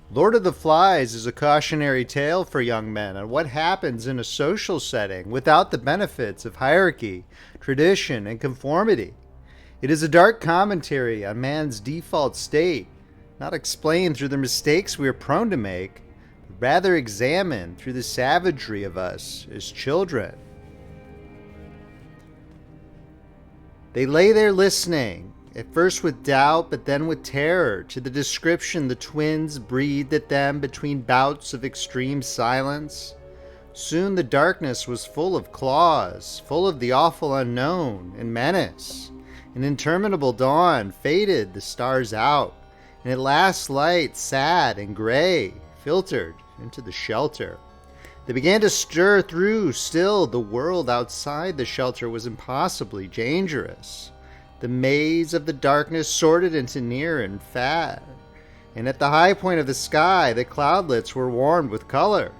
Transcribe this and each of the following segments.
Lord of the Flies is a cautionary tale for young men on what happens in a social setting without the benefits of hierarchy, tradition, and conformity. It is a dark commentary on man's default state, not explained through the mistakes we are prone to make, but rather examined through the savagery of us as children. They lay there listening, at first with doubt, but then with terror, to the description the twins breathed at them between bouts of extreme silence. Soon the darkness was full of claws, full of the awful unknown and menace. An interminable dawn faded the stars out, and at last light, sad and gray, filtered into the shelter. They began to stir through. Still, the world outside the shelter was impossibly dangerous. The maze of the darkness sorted into near and far, and at the high point of the sky, the cloudlets were warmed with color.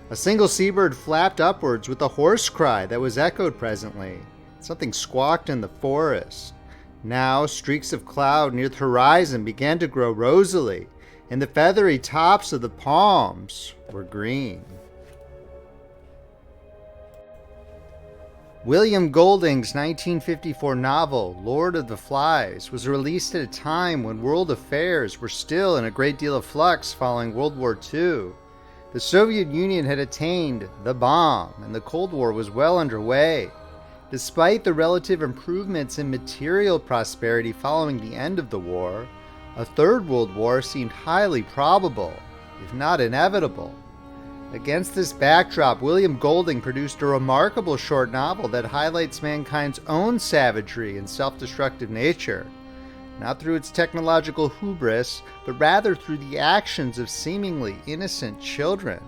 A single seabird flapped upwards with a hoarse cry that was echoed presently. Something squawked in the forest. Now, streaks of cloud near the horizon began to grow rosily, and the feathery tops of the palms were green. William Golding's 1954 novel, Lord of the Flies, was released at a time when world affairs were still in a great deal of flux following World War II. The Soviet Union had attained the bomb, and the Cold War was well underway. Despite the relative improvements in material prosperity following the end of the war, a Third World War seemed highly probable, if not inevitable. Against this backdrop, William Golding produced a remarkable short novel that highlights mankind's own savagery and self-destructive nature, not through its technological hubris, but rather through the actions of seemingly innocent children.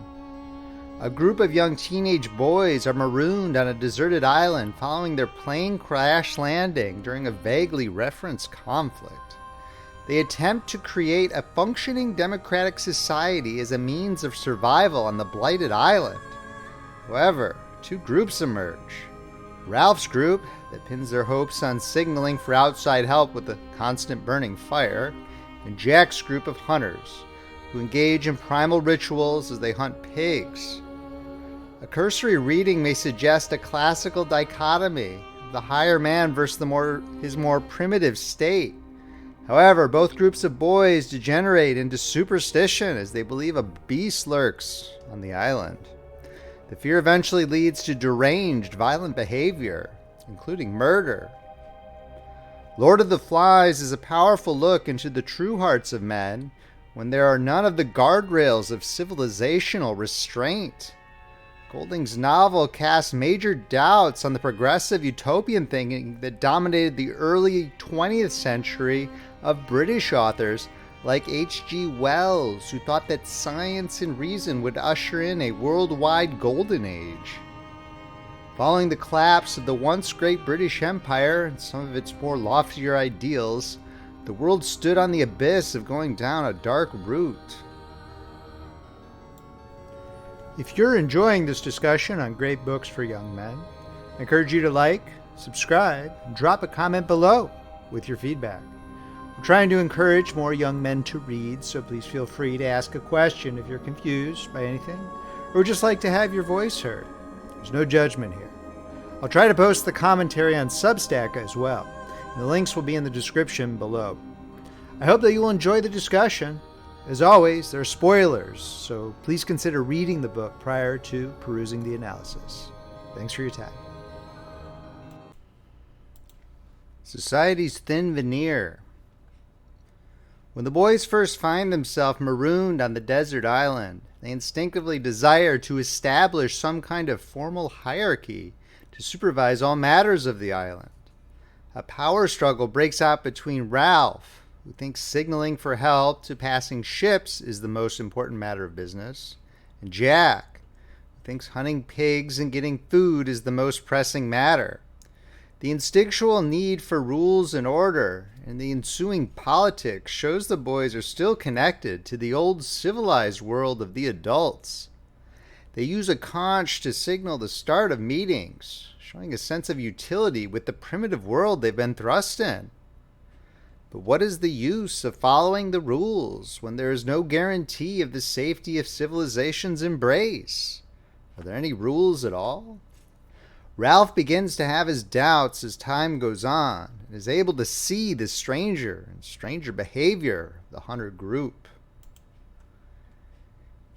A group of young teenage boys are marooned on a deserted island following their plane crash landing during a vaguely referenced conflict. They attempt to create a functioning democratic society as a means of survival on the blighted island. However, two groups emerge. Ralph's group, that pins their hopes on signaling for outside help with a constant burning fire, and Jack's group of hunters, who engage in primal rituals as they hunt pigs. A cursory reading may suggest a classical dichotomy of the higher man versus his more primitive state. However, both groups of boys degenerate into superstition as they believe a beast lurks on the island. The fear eventually leads to deranged, violent behavior, including murder. Lord of the Flies is a powerful look into the true hearts of men when there are none of the guardrails of civilizational restraint. Golding's novel casts major doubts on the progressive utopian thinking that dominated the early 20th century of British authors like H.G. Wells, who thought that science and reason would usher in a worldwide golden age. Following the collapse of the once great British Empire and some of its more loftier ideals, the world stood on the abyss of going down a dark route. If you're enjoying this discussion on great books for young men, I encourage you to like, subscribe, and drop a comment below with your feedback. We're trying to encourage more young men to read, so please feel free to ask a question if you're confused by anything, or would just like to have your voice heard. There's no judgment here. I'll try to post the commentary on Substack as well, and the links will be in the description below. I hope that you'll enjoy the discussion. As always, there are spoilers, so please consider reading the book prior to perusing the analysis. Thanks for your time. Society's thin veneer. When the boys first find themselves marooned on the desert island, they instinctively desire to establish some kind of formal hierarchy to supervise all matters of the island. A power struggle breaks out between Ralph, who thinks signaling for help to passing ships is the most important matter of business, and Jack, who thinks hunting pigs and getting food is the most pressing matter. The instinctual need for rules and order and the ensuing politics shows the boys are still connected to the old civilized world of the adults. They use a conch to signal the start of meetings, showing a sense of utility with the primitive world they've been thrust in. But what is the use of following the rules when there is no guarantee of the safety of civilization's embrace? Are there any rules at all? Ralph begins to have his doubts as time goes on and is able to see the stranger and stranger behavior of the hunter group.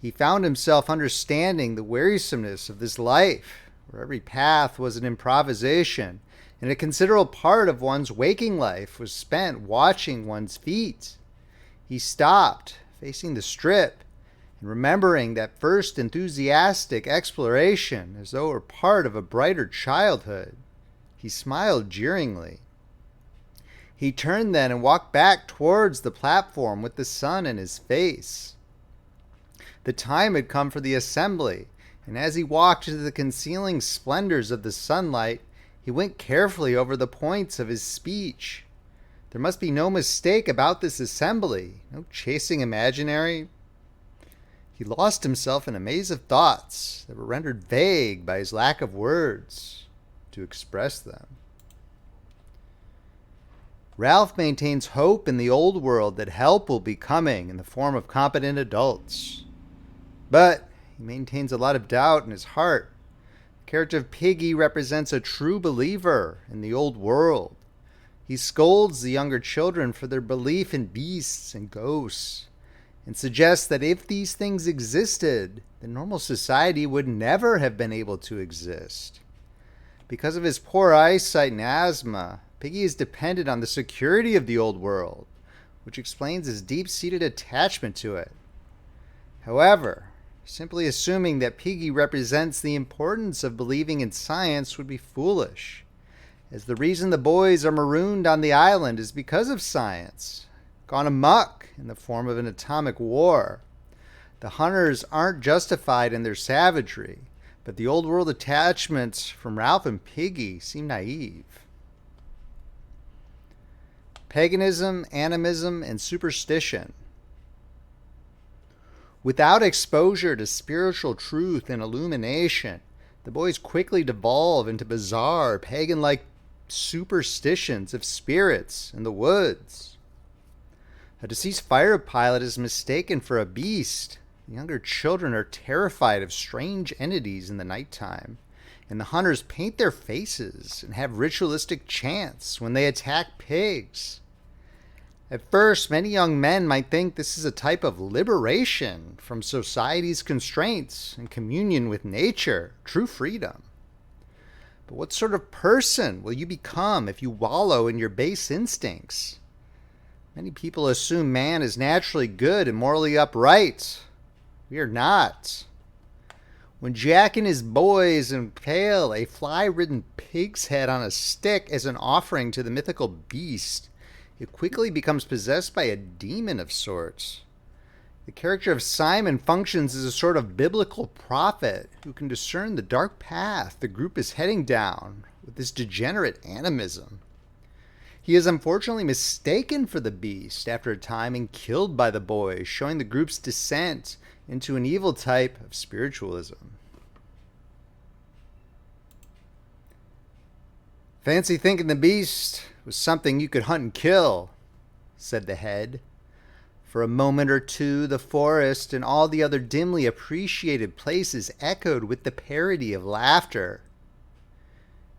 He found himself understanding the wearisomeness of this life, where every path was an improvisation, and a considerable part of one's waking life was spent watching one's feet. He stopped, facing the strip, and remembering that first enthusiastic exploration as though it were part of a brighter childhood. He smiled jeeringly. He turned then and walked back towards the platform with the sun in his face. The time had come for the assembly, and as he walked into the concealing splendors of the sunlight, he went carefully over the points of his speech. There must be no mistake about this assembly, no chasing imaginary. He lost himself in a maze of thoughts that were rendered vague by his lack of words to express them. Ralph maintains hope in the old world that help will be coming in the form of competent adults. But he maintains a lot of doubt in his heart. The character of Piggy represents a true believer in the old world. He scolds the younger children for their belief in beasts and ghosts, and suggests that if these things existed, then normal society would never have been able to exist. Because of his poor eyesight and asthma, Piggy is dependent on the security of the old world, which explains his deep-seated attachment to it. However, simply assuming that Piggy represents the importance of believing in science would be foolish, as the reason the boys are marooned on the island is because of science, gone amok in the form of an atomic war. The hunters aren't justified in their savagery, but the old world attachments from Ralph and Piggy seem naive. Paganism, animism, and superstition. Without exposure to spiritual truth and illumination, the boys quickly devolve into bizarre, pagan-like superstitions of spirits in the woods. A deceased fighter pilot is mistaken for a beast. The younger children are terrified of strange entities in the nighttime, and the hunters paint their faces and have ritualistic chants when they attack pigs. At first, many young men might think this is a type of liberation from society's constraints and communion with nature, true freedom. But what sort of person will you become if you wallow in your base instincts? Many people assume man is naturally good and morally upright. We are not. When Jack and his boys impale a fly-ridden pig's head on a stick as an offering to the mythical beast, it quickly becomes possessed by a demon of sorts. The character of Simon functions as a sort of biblical prophet who can discern the dark path the group is heading down with this degenerate animism. He is unfortunately mistaken for the beast after a time and killed by the boys, showing the group's descent into an evil type of spiritualism. Fancy thinking the beast was something you could hunt and kill, said the head. For a moment or two, the forest and all the other dimly appreciated places echoed with the parody of laughter.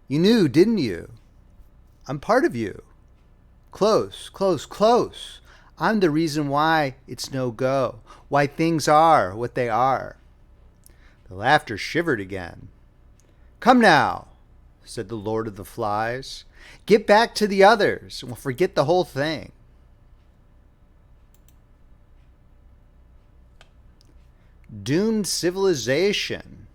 You knew, didn't you? I'm part of you. Close, close, close. I'm the reason why it's no go, why things are what they are. The laughter shivered again. Come now, said the Lord of the Flies. Get back to the others, and we'll forget the whole thing. Doomed civilization.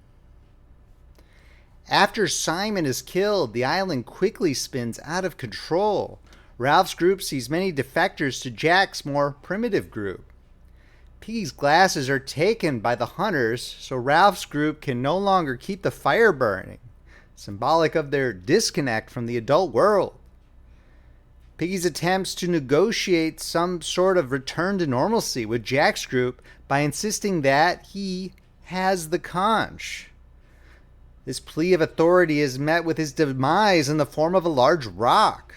After Simon is killed, the island quickly spins out of control. Ralph's group sees many defectors to Jack's more primitive group. Piggy's glasses are taken by the hunters, so Ralph's group can no longer keep the fire burning, symbolic of their disconnect from the adult world. Piggy's attempts to negotiate some sort of return to normalcy with Jack's group by insisting that he has the conch. This plea of authority is met with his demise in the form of a large rock.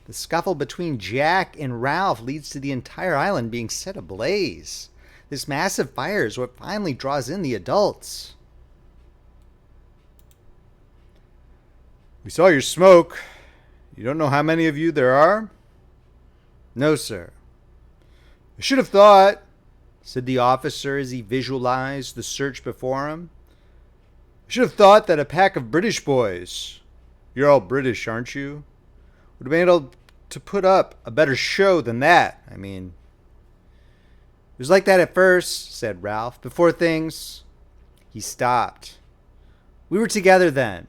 The scuffle between Jack and Ralph leads to the entire island being set ablaze. This massive fire is what finally draws in the adults. We saw your smoke. You don't know how many of you there are? No, sir. I should have thought, said the officer as he visualized the search before him. I should have thought that a pack of British boys, you're all British, aren't you, would have been able to put up a better show than that. I mean, it was like that at first, said Ralph, before things... He stopped. We were together then.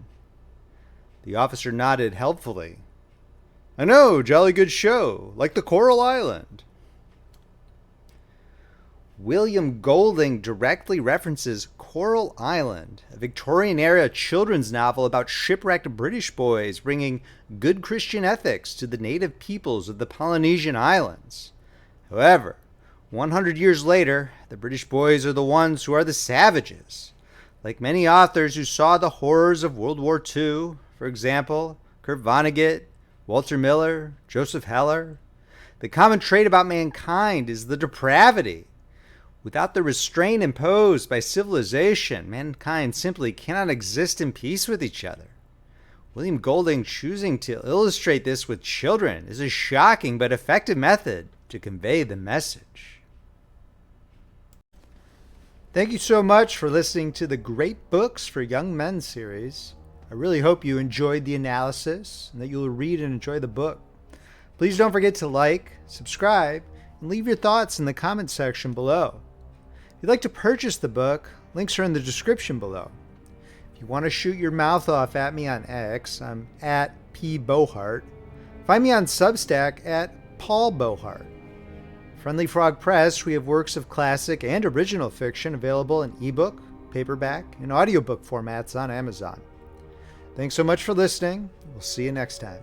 The officer nodded helpfully. I know, jolly good show, like the Coral Island. William Golding directly references Coral Island, a Victorian-era children's novel about shipwrecked British boys bringing good Christian ethics to the native peoples of the Polynesian islands. However, 100 years later, the British boys are the ones who are the savages. Like many authors who saw the horrors of World War II, for example, Kurt Vonnegut, Walter Miller, Joseph Heller, the common trait about mankind is the depravity. Without the restraint imposed by civilization, mankind simply cannot exist in peace with each other. William Golding choosing to illustrate this with children is a shocking but effective method to convey the message. Thank you so much for listening to the Great Books for Young Men series. I really hope you enjoyed the analysis and that you'll read and enjoy the book. Please don't forget to like, subscribe, and leave your thoughts in the comment section below. If you'd like to purchase the book, links are in the description below. If you want to shoot your mouth off at me on X, I'm at P. Beauheart. Find me on Substack at Paul Beauheart. Friendly Frog Press, we have works of classic and original fiction available in ebook, paperback, and audiobook formats on Amazon. Thanks so much for listening. We'll see you next time.